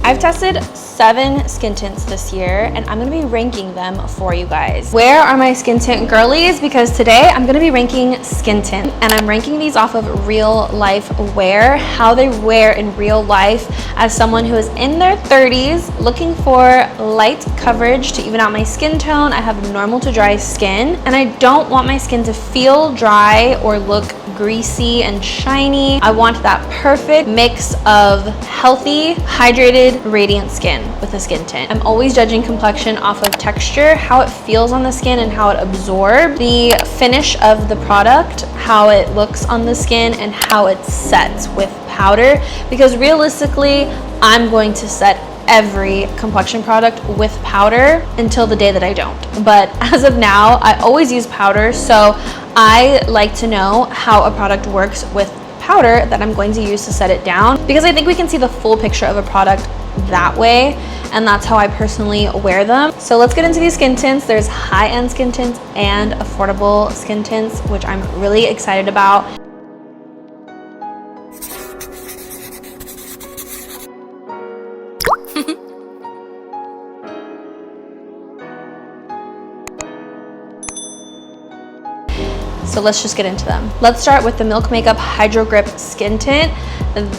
I've tested 7 skin tints this year, and I'm gonna be ranking them for you guys. Where are my skin tint girlies? Because today I'm gonna be ranking skin tint, and I'm ranking these off of real life wear, how they wear in real life as someone who is in their 30s looking for light coverage to even out my skin tone. I have normal to dry skin, and I don't want my skin to feel dry or look greasy and shiny. I want that perfect mix of healthy, hydrated, radiant skin with a skin tint. I'm always judging complexion off of texture, how it feels on the skin and how it absorbs, the finish of the product, how it looks on the skin, and how it sets with powder, because realistically, I'm going to set every complexion product with powder until the day that I don't. But as of now, I always use powder, so I like to know how a product works with powder that I'm going to use to set it down, because I think we can see the full picture of a product that way, and that's how I personally wear them. So let's get into these skin tints. There's high-end skin tints and affordable skin tints, which I'm really excited about. So let's just get into them. Let's start with the Milk Makeup Hydro Grip Skin Tint.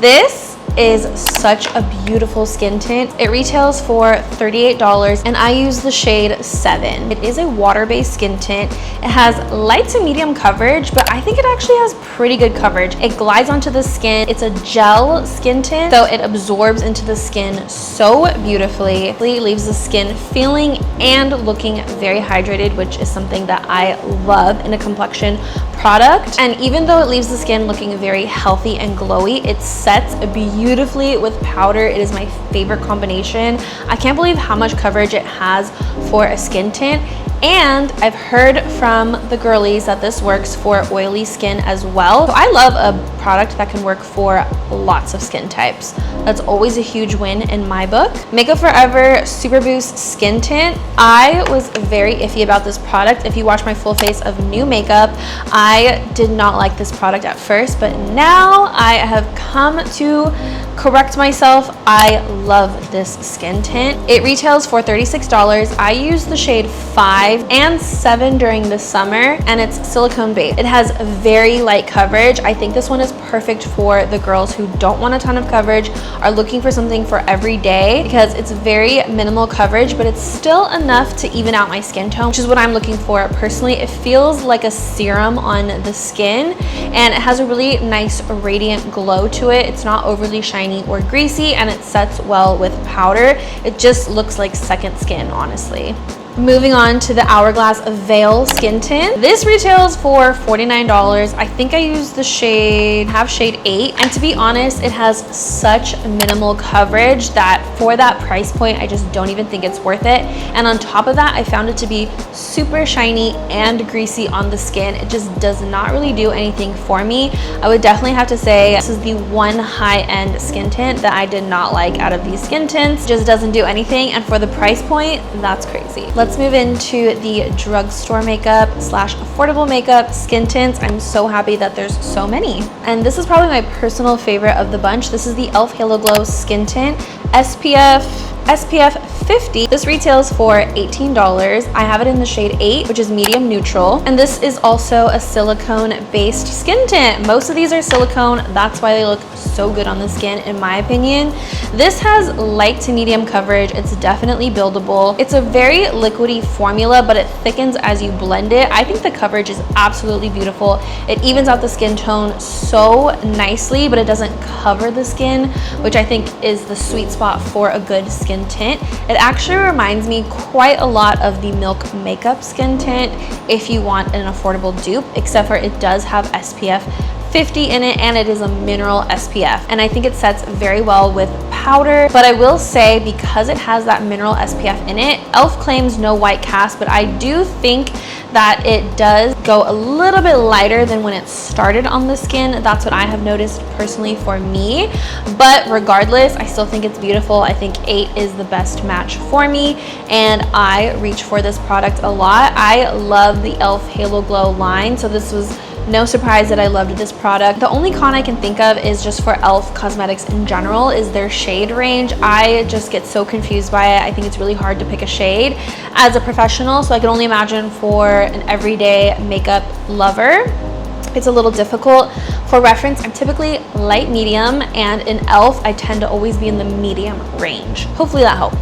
This is such a beautiful skin tint. It retails for $38, and I use the shade 7. It is a water-based skin tint. It has light to medium coverage, but I think it actually has pretty good coverage. It glides onto the skin. It's a gel skin tint, so it absorbs into the skin so beautifully. It leaves the skin feeling and looking very hydrated, which is something that I love in a complexion product. And even though it leaves the skin looking very healthy and glowy, it sets beautifully with powder. It is my favorite combination. I can't believe how much coverage it has for a skin tint. And I've heard from the girlies that this works for oily skin as well. So I love a product that can work for lots of skin types. That's always a huge win in my book. Makeup Forever Super Boost Skin Tint. I was very iffy about this product. If you watch my full face of new makeup, I did not like this product at first, but now I have come to correct myself. I love this skin tint. It retails for $36. I use the shade 5 and 7 during the summer, and it's silicone based. It has very light coverage. I think this one is perfect for the girls who don't want a ton of coverage, are looking for something for every day, because it's very minimal coverage, but it's still enough to even out my skin tone, which is what I'm looking for personally. It feels like a serum on the skin, and it has a really nice radiant glow to it. It's not overly shiny or greasy, and it sets well with powder. It just looks like second skin, honestly. Moving on to the Hourglass Veil Skin Tint. This retails for $49. I think I used the shade 8. And to be honest, it has such minimal coverage that for that price point, I just don't even think it's worth it. And on top of that, I found it to be super shiny and greasy on the skin. It just does not really do anything for me. I would definitely have to say this is the one high-end skin tint that I did not like out of these skin tints. It just doesn't do anything. And for the price point, that's crazy. Let's move into the drugstore makeup / affordable makeup skin tints. I'm so happy that there's so many. And this is probably my personal favorite of the bunch. This is the e.l.f. Halo Glow Skin Tint SPF 50. This retails for $18. I have it in the shade 8, which is medium neutral. And this is also a silicone-based skin tint. Most of these are silicone. That's why they look so good on the skin, in my opinion. This has light to medium coverage. It's definitely buildable. It's a very liquidy formula, but it thickens as you blend it. I think the coverage is absolutely beautiful. It evens out the skin tone so nicely, but it doesn't cover the skin, which I think is the sweet spot for a good skin tint. It actually reminds me quite a lot of the Milk Makeup Skin Tint if you want an affordable dupe, except for it does have SPF 50 in it, and it is a mineral SPF, and I think it sets very well with powder. But I will say, because it has that mineral SPF in it, e.l.f. claims no white cast, but I do think that it does go a little bit lighter than when it started on the skin. That's what I have noticed personally for me, but regardless, I still think it's beautiful. I think 8 is the best match for me, and I reach for this product a lot. I love the e.l.f. Halo Glow line, so this was No surprise that I loved this product. The only con I can think of is just for e.l.f. cosmetics in general is their shade range. I just get so confused by it. I think it's really hard to pick a shade as a professional, so I can only imagine for an everyday makeup lover, it's a little difficult. For reference, I'm typically light medium, and in e.l.f. I tend to always be in the medium range. Hopefully that helped.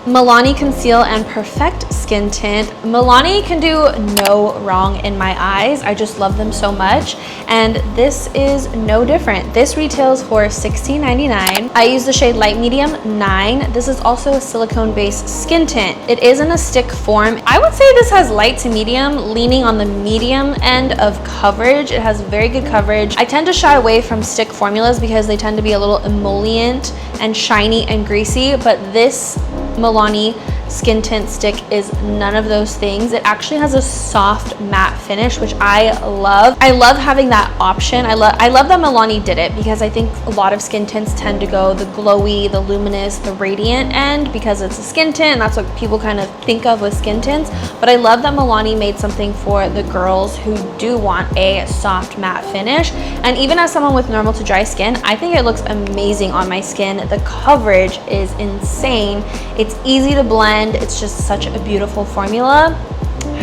MILANI Conceal and Perfect Skin Tint. MILANI can do no wrong in my eyes. I just love them so much, and this is no different. This retails for $16.99. I use the shade Light Medium 9. This is also a silicone-based skin tint. It is in a stick form. I would say this has light to medium, leaning on the medium end of coverage. It has very good coverage. I tend to shy away from stick formulas because they tend to be a little emollient and shiny and greasy, but this MILANI skin tint stick is none of those things. It actually has a soft matte finish, which I love. I love having that option. I love that MILANI did it, because I think a lot of skin tints tend to go the glowy, the luminous, the radiant end because it's a skin tint, and that's what people kind of think of with skin tints. But I love that MILANI made something for the girls who do want a soft matte finish. And even as someone with normal to dry skin, I think it looks amazing on my skin. The coverage is insane. It's easy to blend. It's just such a beautiful formula.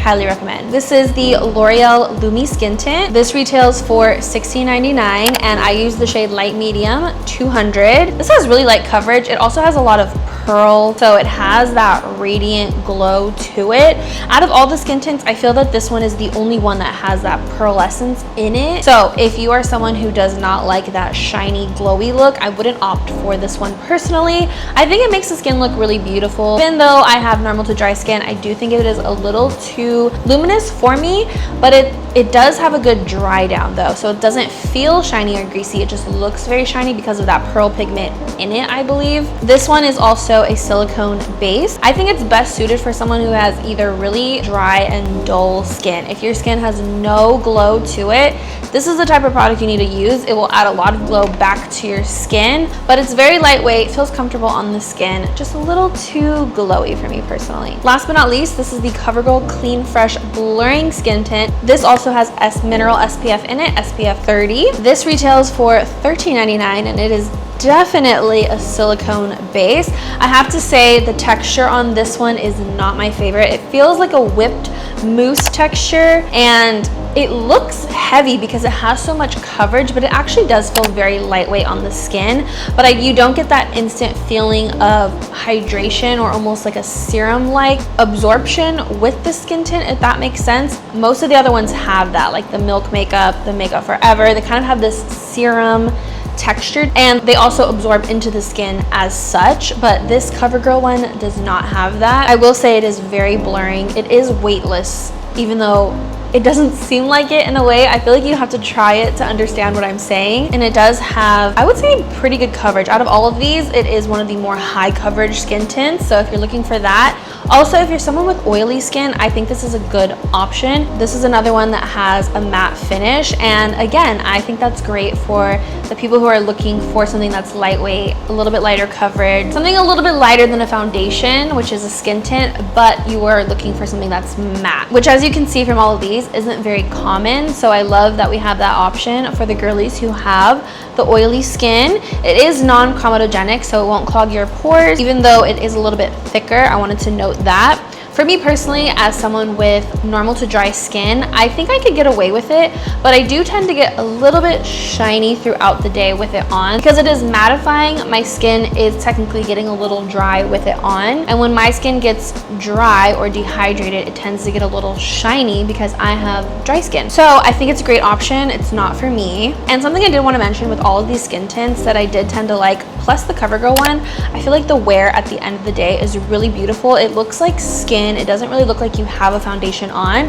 Highly recommend. This is the L'Oreal Lumi Skin Tint. This retails for $16.99, and I use the shade Light Medium 200. This has really light coverage. It also has a lot of pearl, so it has that radiant glow to it. Out of all the skin tints, I feel that this one is the only one that has that pearlescence in it. So if you are someone who does not like that shiny, glowy look, I wouldn't opt for this one personally. I think it makes the skin look really beautiful. Even though I have normal to dry skin, I do think it is a little too luminous for me, but it does have a good dry down though, so it doesn't feel shiny or greasy. It just looks very shiny because of that pearl pigment in it, I believe. This one is also a silicone base. I think it's best suited for someone who has either really dry and dull skin. If your skin has no glow to it, this is the type of product you need to use. It will add a lot of glow back to your skin, but it's very lightweight, feels comfortable on the skin, just a little too glowy for me personally. Last but not least, this is the COVERGIRL Clean Fresh Blurring Skin Tint. This also has mineral SPF in it, SPF 30. This retails for $13.99, and it is definitely a silicone base. I have to say the texture on this one is not my favorite. It feels like a whipped mousse texture, and it looks heavy because it has so much coverage, but it actually does feel very lightweight on the skin. But you don't get that instant feeling of hydration or almost like a serum-like absorption with the skin tint, if that makes sense. Most of the other ones have that, like the Milk Makeup, the Makeup Forever. They kind of have this serum texture, and they also absorb into the skin as such, but this COVERGIRL one does not have that. I will say it is very blurring. It is weightless, even though it doesn't seem like it in a way. I feel like you have to try it to understand what I'm saying. And it does have, I would say, pretty good coverage. Out of all of these, it is one of the more high coverage skin tints, so if you're looking for that. Also, if you're someone with oily skin, I think this is a good option. This is another one that has a matte finish, and again, I think that's great for the people who are looking for something that's lightweight, a little bit lighter coverage, something a little bit lighter than a foundation, which is a skin tint, but you are looking for something that's matte, which, as you can see from all of these, isn't very common. So I love that we have that option for the girlies who have the oily skin. It is non-comedogenic, so it won't clog your pores, even though it is a little bit thicker. I wanted to note that. For me personally, as someone with normal to dry skin, I think I could get away with it, but I do tend to get a little bit shiny throughout the day with it on. Because it is mattifying, my skin is technically getting a little dry with it on. And when my skin gets dry or dehydrated, it tends to get a little shiny because I have dry skin. So I think it's a great option. It's not for me. And something I did want to mention with all of these skin tints that I did tend to like, plus the COVERGIRL one, I feel like the wear at the end of the day is really beautiful. It looks like skin. It doesn't really look like you have a foundation on,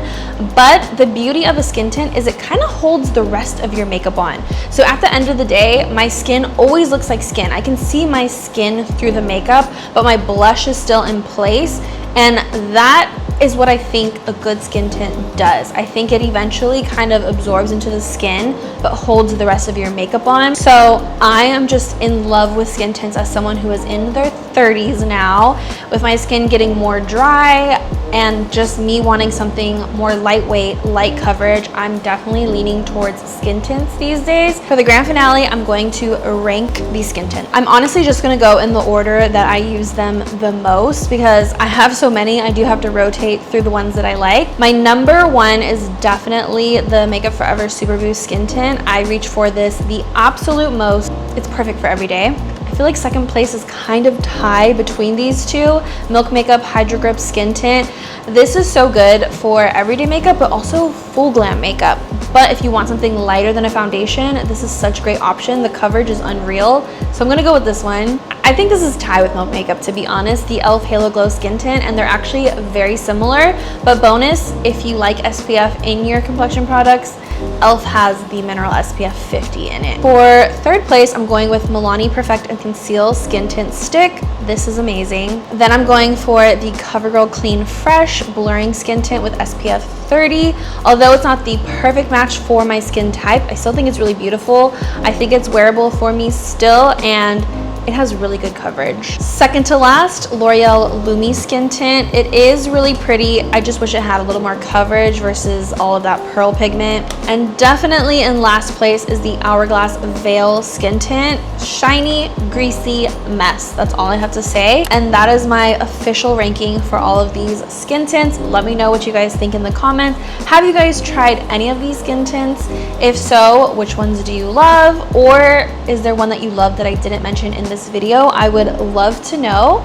but the beauty of a skin tint is it kind of holds the rest of your makeup on. So at the end of the day, my skin always looks like skin. I can see my skin through the makeup, but my blush is still in place, and that is what I think a good skin tint does. I think it eventually kind of absorbs into the skin, but holds the rest of your makeup on. So I am just in love with skin tints as someone who is in their 30s now, with my skin getting more dry and just me wanting something more lightweight, light coverage. I'm definitely leaning towards skin tints these days. For the grand finale, I'm going to rank these skin tints. I'm honestly just gonna go in the order that I use them the most because I have so many. I do have to rotate through the ones that I like. My number one is definitely the Makeup Forever Super Boost Skin Tint. I reach for this the absolute most. It's perfect for every day. I feel like second place is kind of tied between these two. Milk Makeup Hydro Grip Skin Tint. This is so good for everyday makeup, but also full glam makeup. But if you want something lighter than a foundation, this is such a great option. The coverage is unreal. So I'm gonna go with this one. I think this is tied with Milk Makeup, to be honest, the e.l.f. Halo Glow Skin Tint, and they're actually very similar. But bonus, if you like SPF in your complexion products, e.l.f. has the Mineral SPF 50 in it. For third place, I'm going with MILANI Perfect and Conceal Skin Tint Stick. This is amazing. Then I'm going for the CoverGirl Clean Fresh Blurring Skin Tint with SPF 30. Although it's not the perfect match for my skin type, I still think it's really beautiful. I think it's wearable for me still, and it has really good coverage. Second to last, L'Oreal Lumi Skin Tint. It is really pretty. I just wish it had a little more coverage versus all of that pearl pigment. And definitely in last place is the Hourglass Veil Skin Tint. Shiny, greasy mess. That's all I have to say. And that is my official ranking for all of these skin tints. Let me know what you guys think in the comments. Have you guys tried any of these skin tints? If so, which ones do you love? Or is there one that you love that I didn't mention in this video? I would love to know.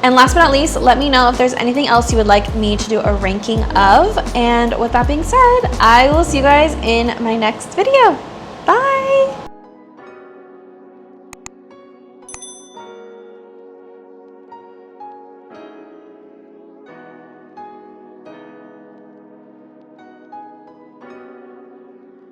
And last but not least, let me know if there's anything else you would like me to do a ranking of. And with that being said, I will see you guys in my next video.